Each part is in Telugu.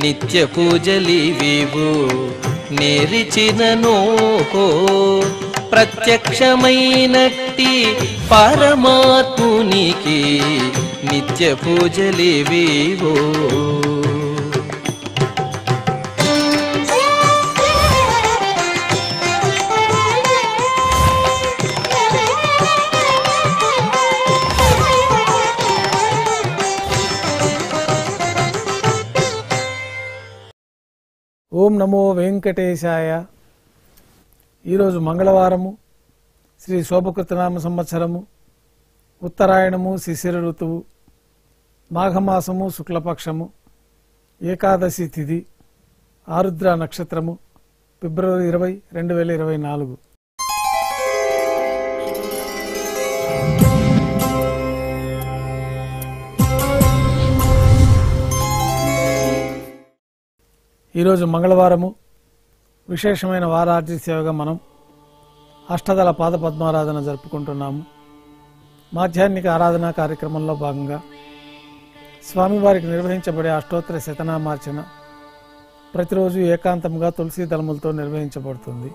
నిత్య పూజలివివు నేరిచినను ప్రత్యక్షమైనట్టి పరమాత్మునికి నిత్య పూజలివివు. ఓం నమో వెంకటేశాయ. ఈరోజు మంగళవారము, శ్రీ శోభకృతనామ సంవత్సరము, ఉత్తరాయణము, శిశిర ఋతువు, మాఘమాసము, శుక్లపక్షము, ఏకాదశి తిథి, ఆరుద్ర నక్షత్రము, ఫిబ్రవరి 20, 2024. ఈరోజు మంగళవారము, విశేషమైన వారార్జి సేవగా మనం అష్టదళ పాద పద్మారాధన జరుపుకుంటున్నాము. మాధ్యాహ్నిక ఆరాధనా కార్యక్రమంలో భాగంగా స్వామివారికి నిర్వహించబడే అష్టోత్తర శతనామార్చన ప్రతిరోజు ఏకాంతంగా తులసి దళములతో నిర్వహించబడుతుంది.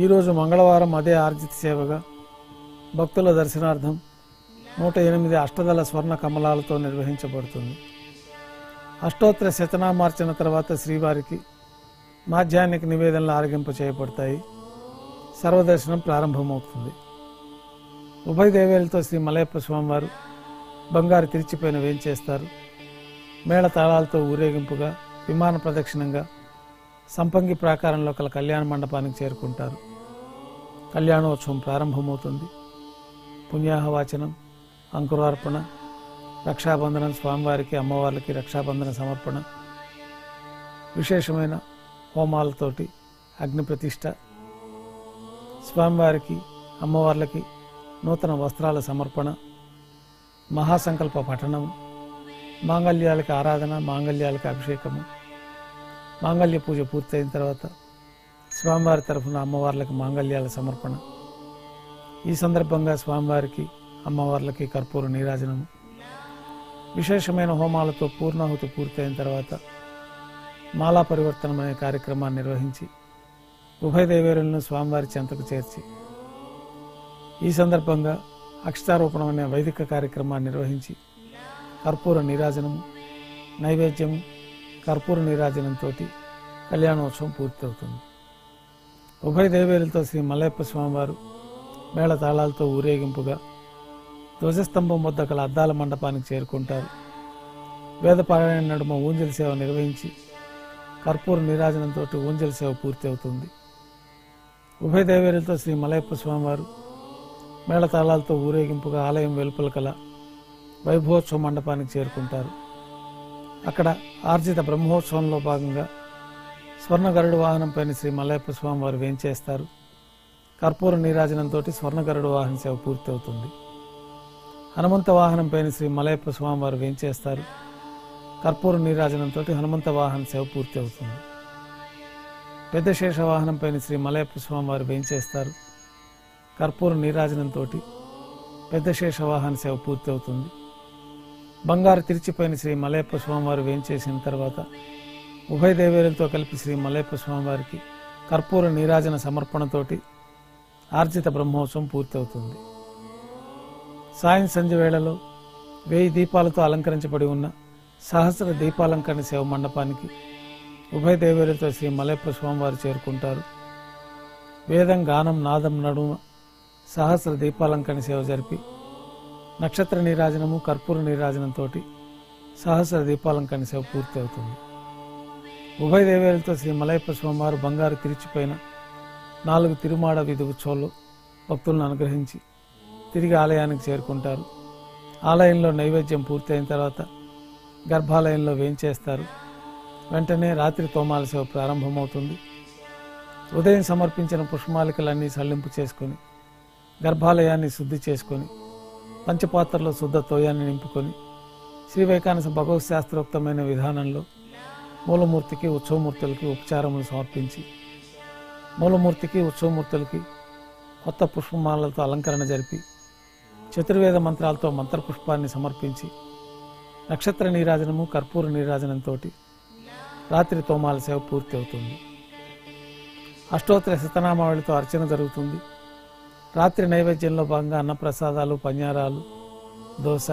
ఈరోజు మంగళవారం అదే ఆర్జిత సేవగా భక్తుల దర్శనార్థం 108 అష్టదళ స్వర్ణ కమలాలతో నిర్వహించబడుతుంది. అష్టోత్తర శతనామార్చన తర్వాత శ్రీవారికి మాధ్యాహ్నిక నివేదనలు ఆరగింప చేయబడతాయి. సర్వదర్శనం ప్రారంభమవుతుంది. ఉభయ దేవేలతో శ్రీ మలయప్ప స్వామివారు బంగారు తిరిచిపోయిన వేంచేస్తారు. మేళ తాళాలతో ఊరేగింపుగా విమాన ప్రదక్షిణంగా సంపంగి ప్రాకారంలో కల కళ్యాణ మండపానికి చేరుకుంటారు. కళ్యాణోత్సవం ప్రారంభమవుతుంది. పుణ్యాహవాచనం, అంకురార్పణ, రక్షాబంధనం, స్వామివారికి అమ్మవార్లకి రక్షాబంధన సమర్పణ, విశేషమైన హోమాలతోటి అగ్ని ప్రతిష్ట, స్వామివారికి అమ్మవార్లకి నూతన వస్త్రాల సమర్పణ, మహాసంకల్ప పఠనం, మాంగళ్యాలకి ఆరాధన, మాంగళ్యాలకి అభిషేకము, మాంగళ్య పూజ పూర్తయిన తర్వాత స్వామివారి తరఫున అమ్మవార్లకి మాంగళ్యాల సమర్పణ. ఈ సందర్భంగా స్వామివారికి అమ్మవార్లకి కర్పూర నీరాజనము, విశేషమైన హోమాలతో పూర్ణాహుతి పూర్తయిన తర్వాత మాలా పరివర్తనం అనే కార్యక్రమాన్ని నిర్వహించి ఉభయ దేవేరులను స్వామివారి చెంతకు చేర్చి ఈ సందర్భంగా అక్షతారోపణం అనే వైదిక కార్యక్రమాన్ని నిర్వహించి కర్పూర నీరాజనము, నైవేద్యము, కర్పూర నీరాజనంతో కళ్యాణోత్సవం పూర్తవుతుంది. ఉభయ దేవేరులతో శ్రీ మలయప్ప స్వామివారు మేళ తాళాలతో ఊరేగింపుగా ధ్వజస్తంభం వద్ద గల అద్దాల మండపానికి చేరుకుంటారు. వేదపారాయణ నడుమ ఊంజల సేవ నిర్వహించి కర్పూర నీరాజనంతో ఊంజల సేవ పూర్తి అవుతుంది. ఉభయ దేవేరులతో శ్రీ మలయప్ప స్వామివారు మేళతాళాలతో ఊరేగింపుగా ఆలయం వెలుపల కల వైభవోత్సవ మండపానికి చేరుకుంటారు. అక్కడ ఆర్జిత బ్రహ్మోత్సవంలో భాగంగా స్వర్ణ గరుడు వాహనంపైన శ్రీ మలయప్ప స్వామివారు వేంచేస్తారు. కర్పూర నీరాజనంతో స్వర్ణ గరుడు వాహన సేవ పూర్తి అవుతుంది. హనుమంత వాహనంపైన శ్రీ మలయప్ప స్వామివారు వేంచేస్తారు. కర్పూర నీరాజనంతో హనుమంత వాహన సేవ పూర్తి అవుతుంది. పెద్ద శేష వాహనంపైన శ్రీ మలయప్ప స్వామివారు వేంచేస్తారు. కర్పూర నీరాజనంతో పెద్ద శేష వాహన సేవ పూర్తి అవుతుంది. బంగారు తిరిచిపోయిన శ్రీ మలయప్ప స్వామివారు వేంచేసిన తర్వాత ఉభయ దేవేరులతో కలిపి శ్రీ మలయప్ప స్వామివారికి కర్పూర నీరాజన సమర్పణతోటి ఆర్జిత బ్రహ్మోత్సవం పూర్తి అవుతుంది. సాయం సంధ్య వేళలో 1000 దీపాలతో అలంకరించబడి ఉన్న సహస్ర దీపాలంకరణ సేవ మండపానికి ఉభయ దేవేరులతో శ్రీ మలయప్ప స్వామివారు చేరుకుంటారు. వేదం, గానం, నాదం నడుమ సహస్ర దీపాలంకరణ సేవ జరిపి నక్షత్ర నీరాజనము, కర్పూర నీరాజనంతో సహస్ర దీపాలంకరణ సేవ పూర్తి అవుతుంది. ఉభయ దేవేరులతో శ్రీ మలయప్ప స్వామివారు బంగారు తిరిచిపోయిన 4 తిరుమాడ వీధి ఉత్సవాల్లో భక్తులను అనుగ్రహించి తిరిగి ఆలయానికి చేరుకుంటారు. ఆలయంలో నైవేద్యం పూర్తయిన తర్వాత గర్భాలయంలో వేంచేస్తారు. వెంటనే రాత్రి తోమాల సేవ ప్రారంభమవుతుంది. ఉదయం సమర్పించిన పుష్పమాలికలన్నీ సల్లింపు చేసుకొని గర్భాలయాన్ని శుద్ధి చేసుకొని పంచపాత్రలో శుద్ధ తోయాన్ని నింపుకొని శ్రీ వైకానస భగవత్ శాస్త్రోక్తమైన విధానంలో మూలమూర్తికి, ఉత్సవమూర్తులకి ఉపచారములు సమర్పించి మూలమూర్తికి, ఉత్సవమూర్తులకి కొత్త పుష్పమాలతో అలంకరణ జరిపి చతుర్వేద మంత్రాలతో మంత్రపుష్పాన్ని సమర్పించి నక్షత్ర నీరాజనము, కర్పూర నీరాజనంతో రాత్రి తోమాల సేవ పూర్తి అవుతుంది. అష్టోత్తర శతనామావళితో అర్చన జరుగుతుంది. రాత్రి నైవేద్యంలో భాగంగా అన్నప్రసాదాలు, పన్యారాలు, దోశ,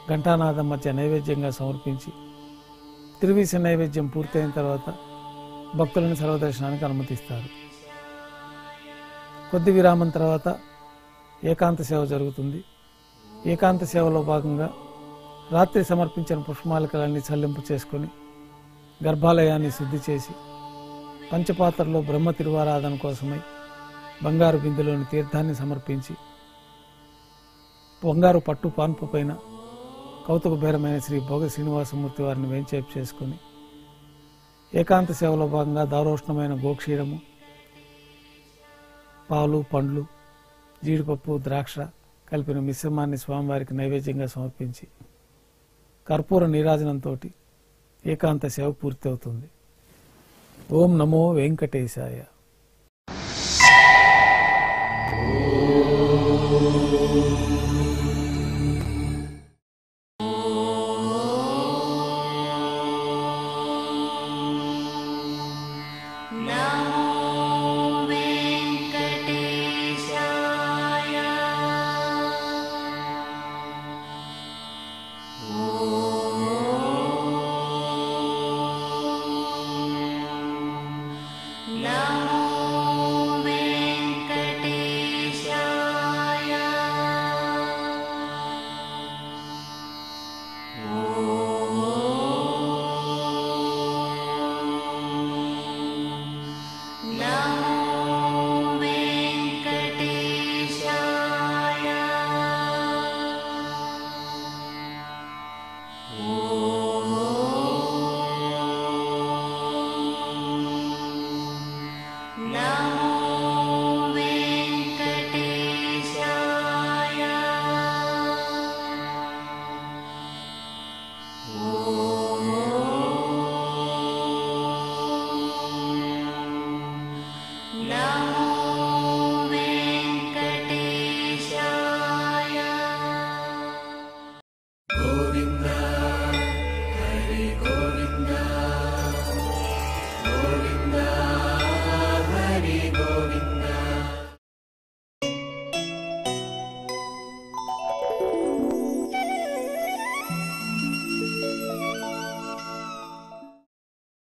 ఘంటానాదం మధ్య నైవేద్యంగా సమర్పించి తిరువీస నైవేద్యం పూర్తయిన తర్వాత భక్తులను సర్వదర్శనానికి అనుమతిస్తారు. కొద్ది విరామం తర్వాత ఏకాంత సేవ జరుగుతుంది. ఏకాంత సేవలో భాగంగా రాత్రి సమర్పించిన పుష్పమాలికలన్నీ చల్లింపు చేసుకొని గర్భాలయాన్ని శుద్ధి చేసి పంచపాత్రలో బ్రహ్మ తిరువారాధన కోసమై బంగారు బిందెలోని తీర్థాన్ని సమర్పించి బంగారు పట్టు పాన్పు పైన కౌతుక బేరమైన శ్రీ భోగ శ్రీనివాసమూర్తి వారిని వేంచేపు చేసుకుని ఏకాంత సేవలో భాగంగా దారోష్ణమైన గోక్షీరము, పాలు, పండ్లు, జీడిపప్పు, ద్రాక్ష కలిపిన మిశ్రమాన్ని స్వామివారికి నైవేద్యంగా సమర్పించి కర్పూర నీరాజనంతో ఏకాంత సేవ పూర్తి అవుతుంది. ఓం నమో వెంకటేశాయ.